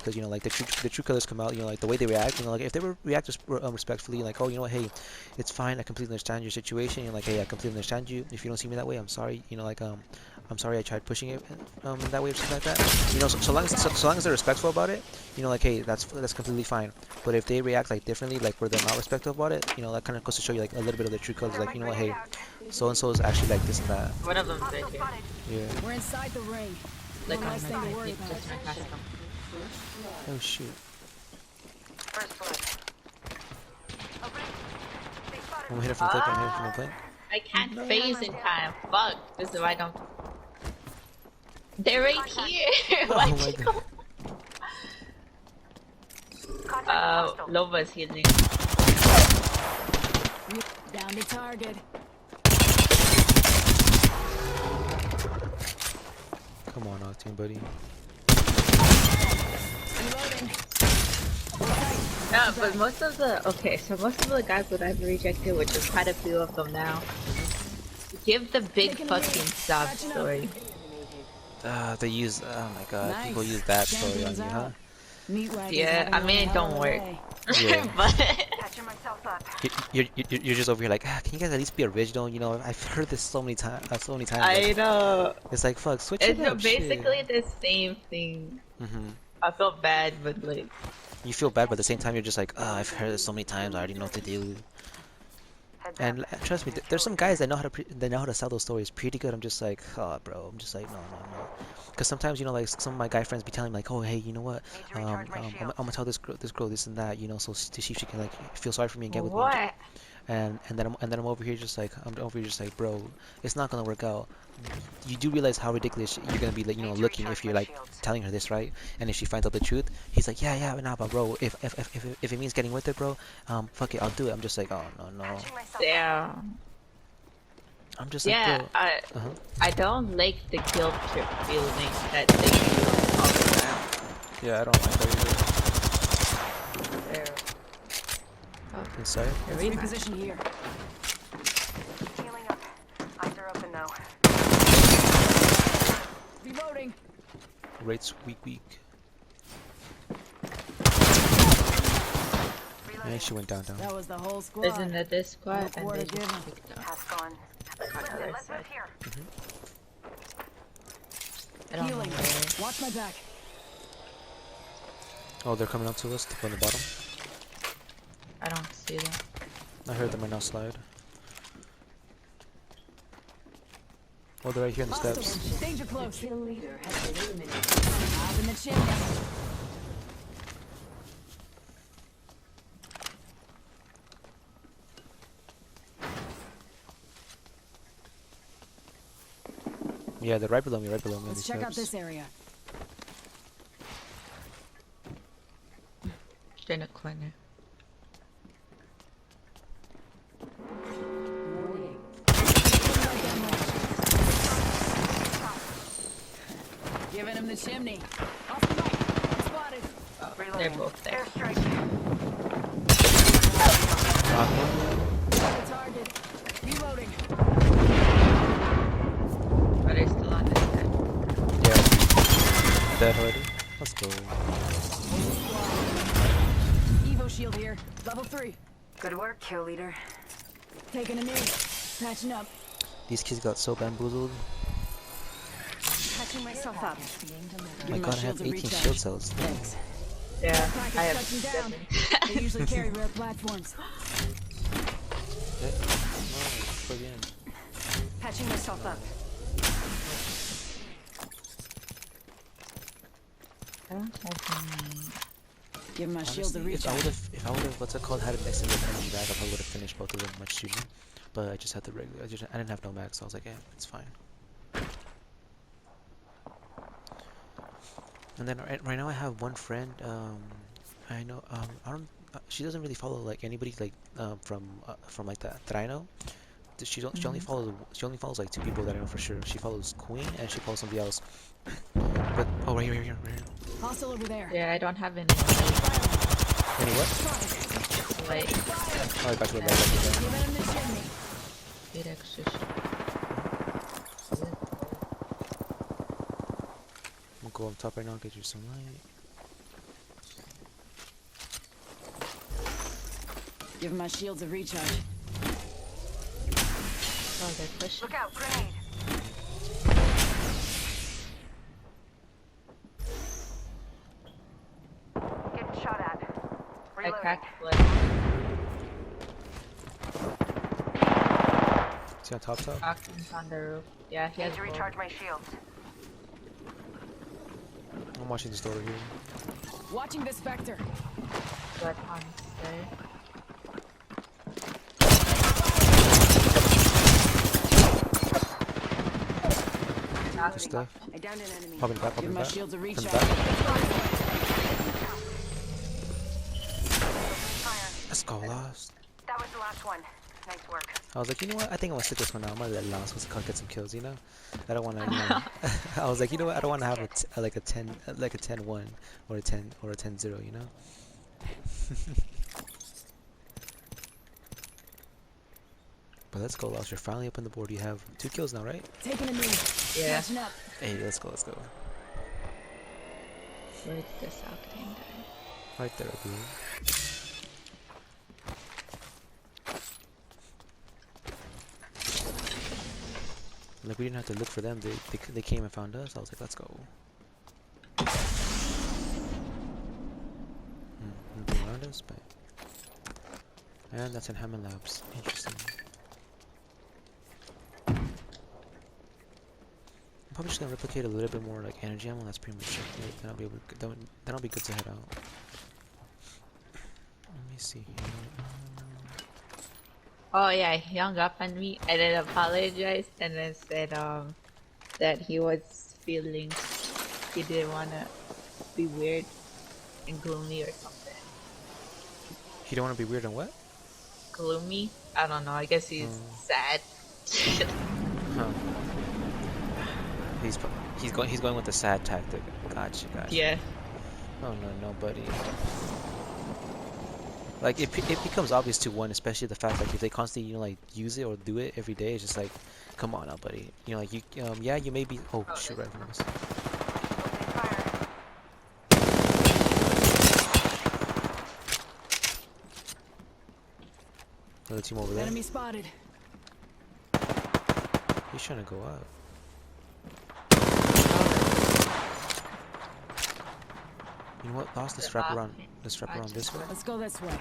because you know like the true colors come out. You know like the way they react. You know like if they were react respectfully, like, oh, you know what, hey, it's fine. I completely understand your situation. You're like, hey, I completely understand you. If you don't see me that way, I'm sorry. You know like I'm sorry I tried pushing it in that way or something like that. You know, so long as they're respectful about it, you know, like, hey, that's completely fine. But if they react like differently, like where they're not respectful about it, you know, that kind of goes to show you like a little bit of the true colors. Like, you know what, hey, so and so is actually like this and that. One of them's right here. Yeah. We're inside the ring. Like No on nice my thing to right, worry about. just right past them. Oh shoot. I'm gonna hit it from flick. I'm hitting from the flank. I can't phase in time. Fuck. This is why I don't. They're right here. Why'd Oh my you god. go? Lova's healing. Down to target. Come on, Octane, buddy. Reloading. No, but most of the guys that I've rejected, which is quite a few of them now, give the big fucking sob story. They use. Oh my god. Nice. People use that story on Champions you, huh? out. Meat wagons Yeah, having I one mean it hell don't of a work. day. Yeah. But You're just over here like, can you guys at least be original? You know, I've heard this so many times. So many times. I Like, know it's like, fuck, switch it it's up. basically the same thing. I feel bad, but like, You feel bad, but at the same time, you're just like, oh, I've heard this so many times. I already know what to do. And trust me, there's some guys that know how to they know how to sell those stories pretty good. I'm just like, oh, bro. I'm just like, no, no, no. Because sometimes, you know, like some of my guy friends be telling me like, oh, hey, you know what? I'm gonna tell this girl this and that, you know, so to see if she can like feel sorry for me and get with me. what? And then I'm over here just like bro, it's not gonna work out. You do realize how ridiculous you're gonna be, like, you know, looking if you're like telling her this, right? And if she finds out the truth, he's like, yeah, nah, but bro, if it means getting with it, bro, fuck it, I'll do it. I'm just like, oh no. Yeah, I'm just like, yeah. bro. Uh-huh. I don't like the guilt trip feeling that they feel all the time. Yeah, I don't like that There. either. Inside. Let's reposition here. Healing up. Eyes are open now. Reloading. Rates weak. Yeah, she went down. That was the whole squad. Isn't it this squad? Look And where they to just give 'em. picked up Task gone. on the other Let's side. move here. I don't know Healing. where. Watch my back. Oh, they're coming up to us from the bottom. I don't see them. I heard them right now slide. Oh, they're right here in the steps. Hostile. Danger close. Kill leader has been eliminated. Up in the chimney. Yeah, they're right below me on Let's these check out steps. this area. They're in a corner. Warning. Giving him the chimney. Off the right. Spotted. Oh, they're both there. Airstrike. The target. Reloading. But they're still on this side. Yeah. Dead already. Let's go. Evo shield here. Level 3. Good work, kill leader. Taking a knee. Patching up. These kids got so bamboozled. Patching myself up. My god, I have 18 shield cells. Thanks. Yeah, Package I have touching down. 7. They usually carry rare platforms. Yeah. No, plug in. Patching myself up. I don't have any. Give my shields a Honestly, reach. if I would have, what's it called, had an extended energy bag, I probably would have finished both of them much sooner. But I just had the regular. I didn't have no max, so I was like, yeah, it's fine. And then right now I have one friend. I know. I don't. She doesn't really follow like anybody like from like that I know. She only follows like 2 people that I know for sure. She follows Queen and she follows somebody else. But oh, right here. Hostile over there. Yeah, I don't have any. Any what? Wait, Oh, back to the right. Giving him the chimney. 8 extra. I'm gonna go up top right now and get you some light. Give my shields a recharge. Oh, they're pushing. Look out, grenade. Getting shot at. I Reloading. cracked blood. See on top. Oxen's on the roof. Yeah, he Need has to both. recharge my shields. I'm watching this door here. Watching this vector. Blood on there. Good stuff. I downed an enemy. Popping back, Give popping my back. shields a From the recharge. back. Fire. Let's go, Lost. That was the last one. Nice work. I was like, you know what? I think I'm gonna stick this one out. I'm gonna let Lost get some kills, you know? I don't wanna, I was like, you know what? I don't wanna have like a 10-1 or a 10-0, you know? But let's go, Lost. You're finally up on the board. You have 2 kills now, right? Taking a knee. Yeah. Catching up. Hey, let's go, let's go. Where's this octane guy? Right there, I believe. Like, we didn't have to look for them. They came and found us. I was like, let's go. Nothing around us, but... And that's in Hammond Labs. Interesting. I'm probably just gonna replicate a little bit more, like, energy ammo. That's pretty much it. Then I'll be good to head out. Let me see here. Oh yeah, he hung up on me and then apologized and then said that he was feeling he didn't wanna be weird and gloomy or something. You don't want to be weird and what? Gloomy? I don't know, I guess he's sad. Huh. He's going with the sad tactic. Gotcha. Yeah. Oh no, buddy. Like it becomes obvious to one, especially the fact like if they constantly like use it or do it every day. It's just like, come on now, buddy. Like you yeah, you may be. Oh shoot, right from us. Fire. Another team over there. Enemy spotted. He's trying to go up. You know what? Lost. Let's wrap around. Let's wrap around this way. Let's go this way.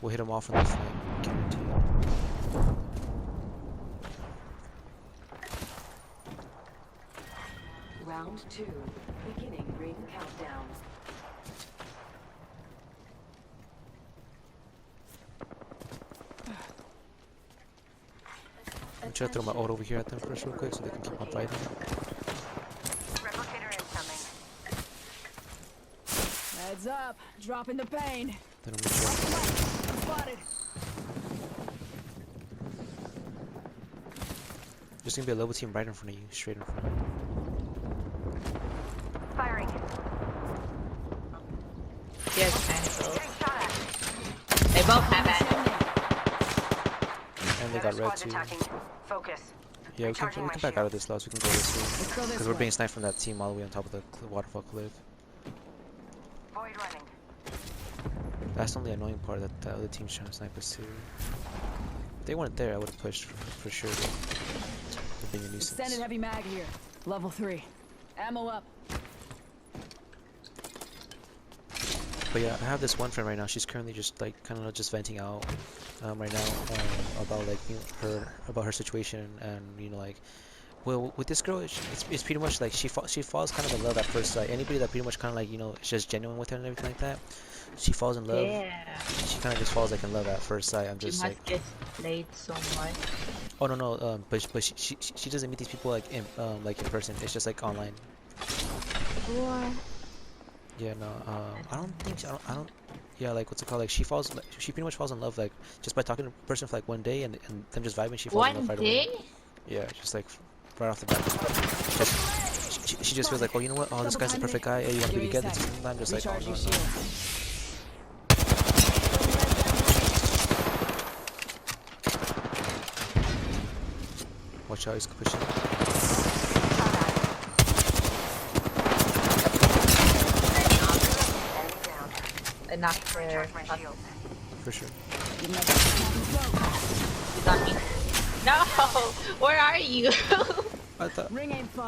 We'll hit him off on this way. Guaranteed. Round 2. Beginning ring countdown. I'm trying to throw my ult over here at them first, real quick, so they can keep on fighting. Replicator incoming. Heads up. Dropping the pain. Then I'm gonna try. I'm spotted. There's gonna be a level team right in front of you, straight in front of you. Firing. He has cancelled. Getting shot at. They both have it. And they Another got red squad's too. attacking. Focus. Yeah, we Recharging can my back out of this loss. We can go this way. Let's go this Because we're way. being sniped from that team all the way on top of the waterfall cliff. Void running. That's the only annoying part, that the other team's trying to snipe us too. If they weren't there, I would have pushed for sure. They're being a nuisance. Extended heavy mag here. Level 3. Ammo up. But yeah, I have this one friend right now. She's currently just like kind of just venting out right now about like her situation, and like, well, with this girl, it's pretty much like she falls kind of in love at first sight. Anybody that pretty much kind of like is just genuine with her and everything like that, she falls in love. Yeah. She kind of just falls like in love at first sight. I'm She just must like, get played so much. oh no, but she doesn't meet these people like in person. It's just like online. What? Yeah, no, I don't think I don't. Yeah, like what's it called? Like she pretty much falls in love like just by talking to a person for like one day and them just vibing. She falls in love One right away. day? Yeah, just like right off the bat. She just feels like, oh, you know what? Oh, this guy's the perfect guy. Hey, you want to be Give me a together? sec. I'm just like, oh, Recharge no, your no. shield. Watch out, he's pushing. Enemy down. I knocked their Recharge my shield. for sure. Give him that smoke. He's on me. No! Where are you? I thought. Ring ain't far.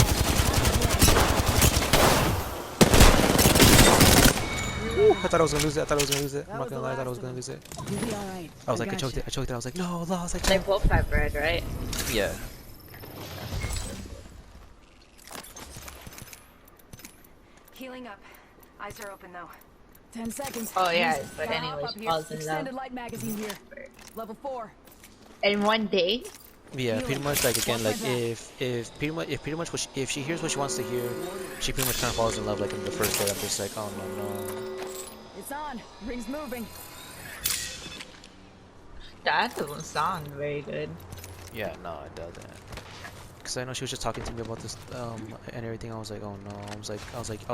Ooh, I thought I was gonna lose it. I thought I was gonna lose it. I'm not gonna lie. I thought I was gonna lose it. You'll be alright. I was like, I choked it. I choked it. I was like, no, no. I was like, They both have red, right? yeah. Healing up. Eyes are open though. 10 seconds. Oh, yeah, Please. but Power anyways, up she here. falls in Extended love. light magazine here. Level 4. In one day? Yeah, pretty much like again, like Walk if pretty much if she hears what she wants to hear, she pretty much kind of falls in love like in the first day. I'm just like, oh no. It's on. Ring's moving. That doesn't sound very good. Yeah, no, it doesn't. Cause I know she was just talking to me about this and everything. I was like, oh no. I was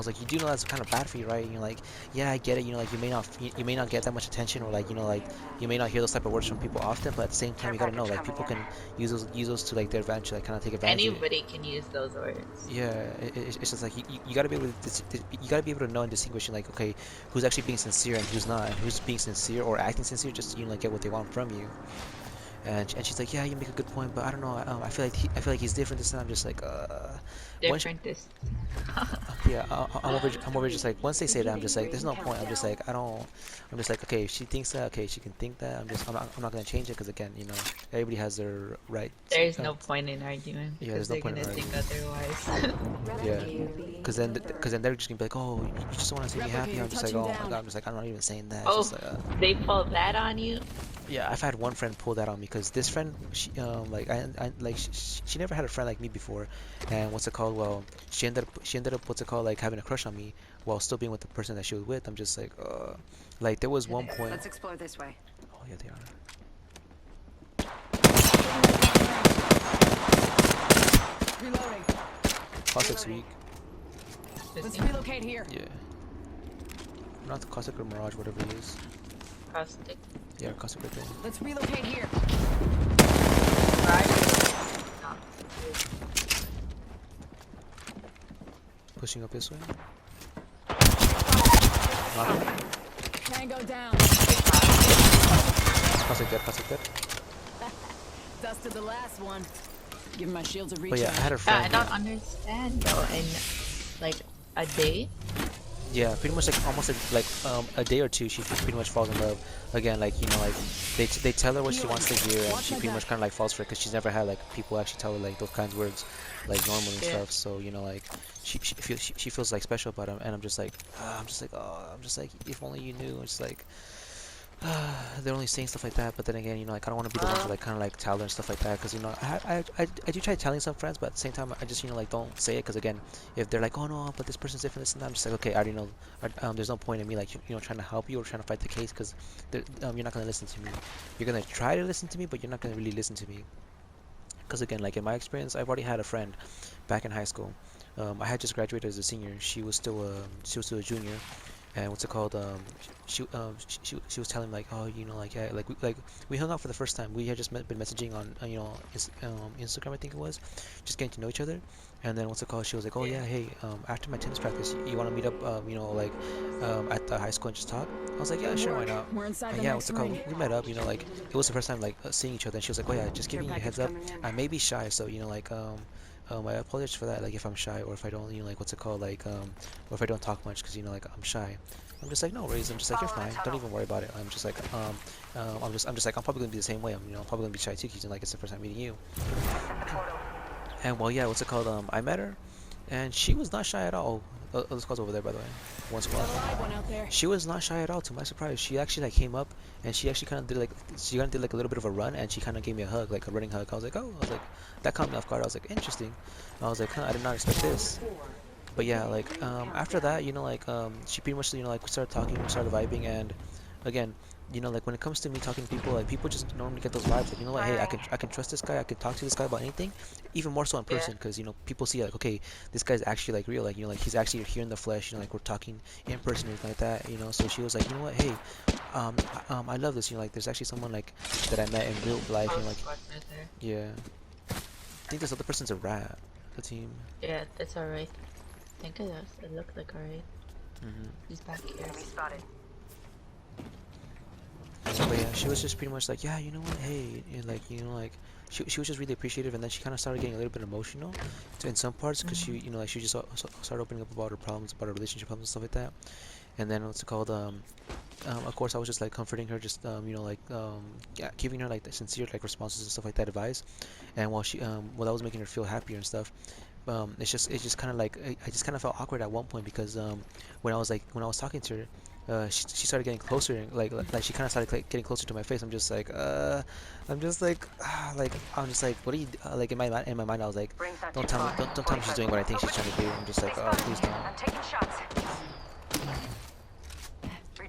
like, you do know that's kind of bad for you, right? And you're like, yeah, I get it. You know, like you may not get that much attention, or like you know, like you may not hear those type of words from people often. But at the same time, you gotta know, like people can use those to like their advantage, like kind of take advantage. Of it. Anybody can use those words. Yeah, it's just like you gotta be able to you gotta be able to know and distinguish like, okay, who's actually being sincere and who's not, and who's being sincere or acting sincere just to, you know, like get what they want from you. And she's like, yeah, you make a good point, but I don't know. I feel like he's different this time. I'm just like, Different is. yeah, I'm over just like once they say that, I'm just like, there's no point. I'm just like, I don't. I'm just like, okay, if she thinks that, okay, she can think that. I'm not gonna change it because again, you know, everybody has their right. There's no point in arguing Yeah, because there's no they're point in gonna think otherwise. Yeah, because then they're just gonna be like, oh, you just want to see me happy. I'm just like, oh my god, I'm just like, I'm not even saying that. It's Oh, just like, they pull that on you? yeah, I've had one friend pull that on me because this friend, she like she never had a friend like me before, and what's it called? Well, she ended up what's it called, like having a crush on me while still being with the person that she was with. I'm just like there was one point. Let's explore this way. Oh yeah, they are. Reloading. Caustic's weak. Let's relocate here. Yeah. Not the Caustic or Mirage, whatever it is. Caustic. Yeah, Caustic right there. Let's relocate here. Right? No. Pushing up this way. Knock him. Tango down. Caustic dead, Caustic dead. Dusted the last one. Give my shields a But recharge. yeah, I had a I friend. don't understand though. In like a day? Yeah, pretty much like almost like a day or two, she pretty much falls in love again. Like you know, like they tell her what she wants to hear, and she pretty much kind of like falls for it because she's never had like people actually tell her like those kinds of words, like normal and Yeah. stuff. So you know, like she feels like special about him, and I'm just like if only you knew. It's like they're only saying stuff like that, but then again, you know, like I don't want to be the one to like kind of like tell her and stuff like that, because you know, I do try telling some friends, but at the same time, I just, you know, like don't say it, because again, if they're like, oh no, but this person's different, this and that, I'm just like, okay, I already know. There's no point in me like, you know, trying to help you or trying to fight the case, because you're not gonna listen to me. You're gonna try to listen to me, but you're not gonna really listen to me. Because again, like in my experience, I've already had a friend back in high school. I had just graduated as a senior. She was still a junior, and what's it called? She was telling me like, oh, you know, like yeah, like we hung out for the first time. We had just been messaging on you know, Instagram, I think it was, just getting to know each other. And then what's it called? She was like, oh yeah, hey, after my tennis practice, you want to meet up, you know, like at the high school and just talk? I was like, yeah, sure, why not? We're inside And the yeah, next what's it called? ring. We met up, you know, like it was the first time like seeing each other. And she was like, oh yeah, just giving you a heads up. I may be shy, so you know, like I apologize for that, like if I'm shy or if I don't, you know, like what's it called, like or if I don't talk much, because you know, like I'm shy. I'm just like, no worries. I'm just like, you're fine. Don't even worry about it. I'm just like, I'm just like, I'm probably gonna be the same way. I'm, you know, I'm probably gonna be shy too, because like it's the first time meeting you. And well, yeah, what's it called? I met her, and she was not shy at all. The squad's over there, by the way. One squad. Alive one out there. She was not shy at all. To my surprise, she actually like came up, and she actually kind of did like a little bit of a run, and she kind of gave me a hug, like a running hug. I was like, oh, I was like, that caught me off guard. I was like, interesting. I was like, huh, I did not expect this. But yeah, like after that, you know, like she pretty much, you know, like we started talking, we started vibing, and again, you know, like when it comes to me talking to people, like people just normally get those vibes, like, you know what, hey, I can trust this guy, I can talk to this guy about anything, even more so in person, because you know, people see like, okay, this guy's actually like real, like, you know, like he's actually here in the flesh, you know, like we're talking in person and everything like that, you know. So she was like, you know what, hey, I love this, you know, like there's actually someone like that I met in real life, you know, like, yeah. I think this other person's a rat, the team. Yeah, that's alright. I think it does. It looked like alright. Mm-hmm. He's back here. Enemy spotted. But yeah, she was just pretty much like, yeah, you know what, hey, and like, you know, like, she was just really appreciative, and then she kind of started getting a little bit emotional in some parts, because she, you know, like, she just started opening up about her problems, about her relationship problems and stuff like that. And then what's it called, of course, I was just like comforting her, just you know, like yeah, giving her like the sincere like responses and stuff like that, advice. And while that was making her feel happier and stuff, it's just kind of like I just kind of felt awkward at one point, because when I was talking to her, she started getting closer, and like she kind of started like, getting closer to my face. I'm just like I'm just like, what are you like, in my mind I was like, Rings not don't too tell me, far. don't tell me she's doing what I think she's trying to do. I'm just like, oh, please don't. I'm taking shots.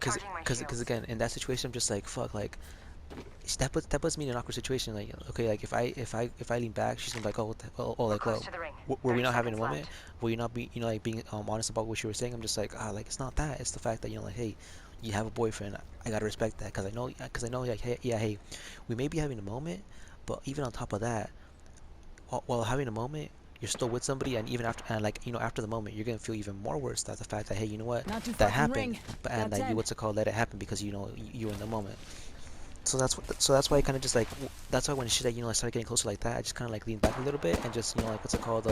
Cause, Recharging my cause shields. again, in that situation, I'm just like, fuck, like, that puts me in an awkward situation. Like, okay, like if I lean back, she's gonna be like, oh, what the, oh, We're like, close well, to the ring. were we 30 not having a seconds moment? left. Were you not be, you know, like being honest about what you were saying? I'm just like, like it's not that. It's the fact that, you know, like, hey, you have a boyfriend. I gotta respect that, cause I know, like, hey, yeah, hey, we may be having a moment, but even on top of that, while having a moment, you're still with somebody, and even after, and like, you know, after the moment, you're gonna feel even more worse. That the fact that, hey, you know what, Not too that far from happened, ring. but Got and that you, 10. what's it called, let it happen, because, you know, you were in the moment. So that's why I kind of just like, that's why when she, like, you know, I started getting closer like that, I just kind of like leaned back a little bit, and just, you know, like, what's it called,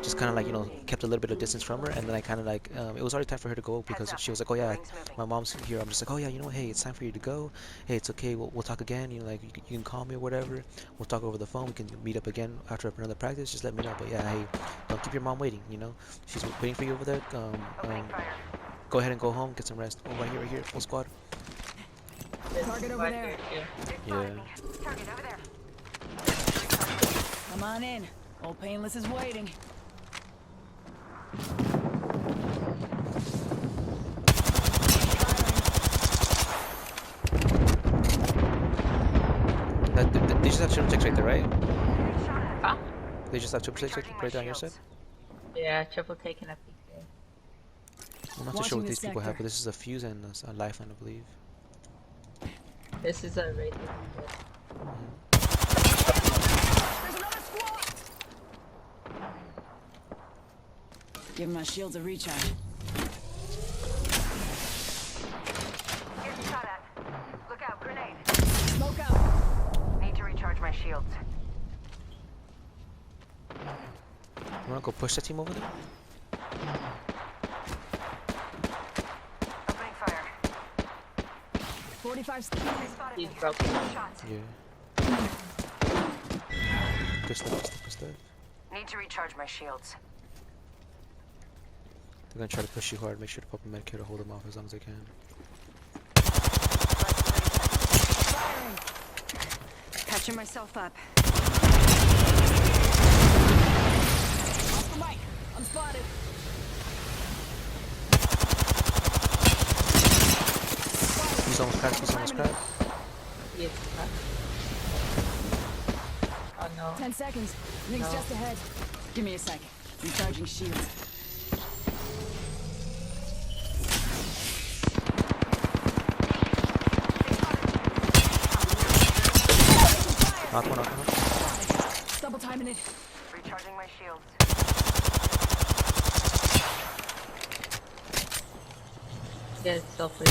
just kind of like, you know, kept a little bit of distance from her. And then I kind of like, it was already time for her to go, Heads because up. she was like, oh The yeah, ring's moving. my mom's here. I'm just like, oh yeah, you know what, hey, it's time for you to go. Hey, it's okay, we'll talk again, you know, like, you can call me or whatever. We'll talk over the phone. We can meet up again after another practice. Just let me know. But yeah, hey, don't keep your mom waiting, you know, she's waiting for you over there. Opening fire. Go ahead and go home, get some rest. Oh, right here, full squad. There's Target over one there. here, too. They Yeah. spotted me. Target over there. Come on in. Old Painless is waiting. They just have triple checks right there, right? Huh? They just have triple checks Recharging my right there on your side. shields. Yeah, triple taking a PK. I'm not too sure Watching what this these people have, sector. but this is a fuse and a lifeline, I believe. This is a rated. There's another squad! Give my shields a recharge. Getting shot at. Look out, grenade. Smoke out. Need to recharge my shields. You wanna go push that team over there? Opening fire. 45 They spotted He's me. broken. Shots. Yeah. Good stuff, good stuff, good stuff. Need to recharge my shields. They're gonna try to push you hard. Make sure to pop a med kit to hold them off as long as they can. firing. Catching myself up. Off the mic. I'm spotted. He's almost cracked, he's almost cracked. Yes. Oh no. 10 seconds. Ring's No. just ahead. Give me a second. Recharging shields. Knock one, knock one, knock one. Double timing it. Recharging my shields. Yeah, it's still free.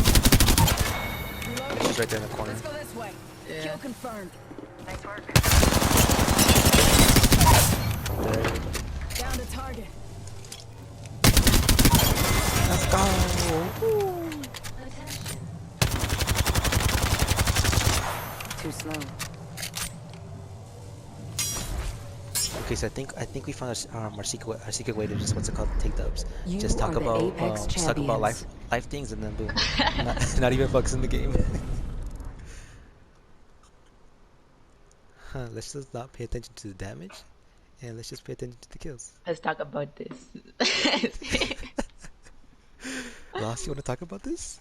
Reloading. She's right there in the corner. Let's go this way. Yeah. Kill confirmed. Nice work. There. Down to target. Let's go! Too slow. Okay, so I think we found our secret way to just, what's it called, take dubs. You Just talk are the about Apex just talk about champions. life things, and then boom. Not even focus in the game. Huh, let's just not pay attention to the damage, and let's just pay attention to the kills. Let's talk about this. Ross, you want to talk about this?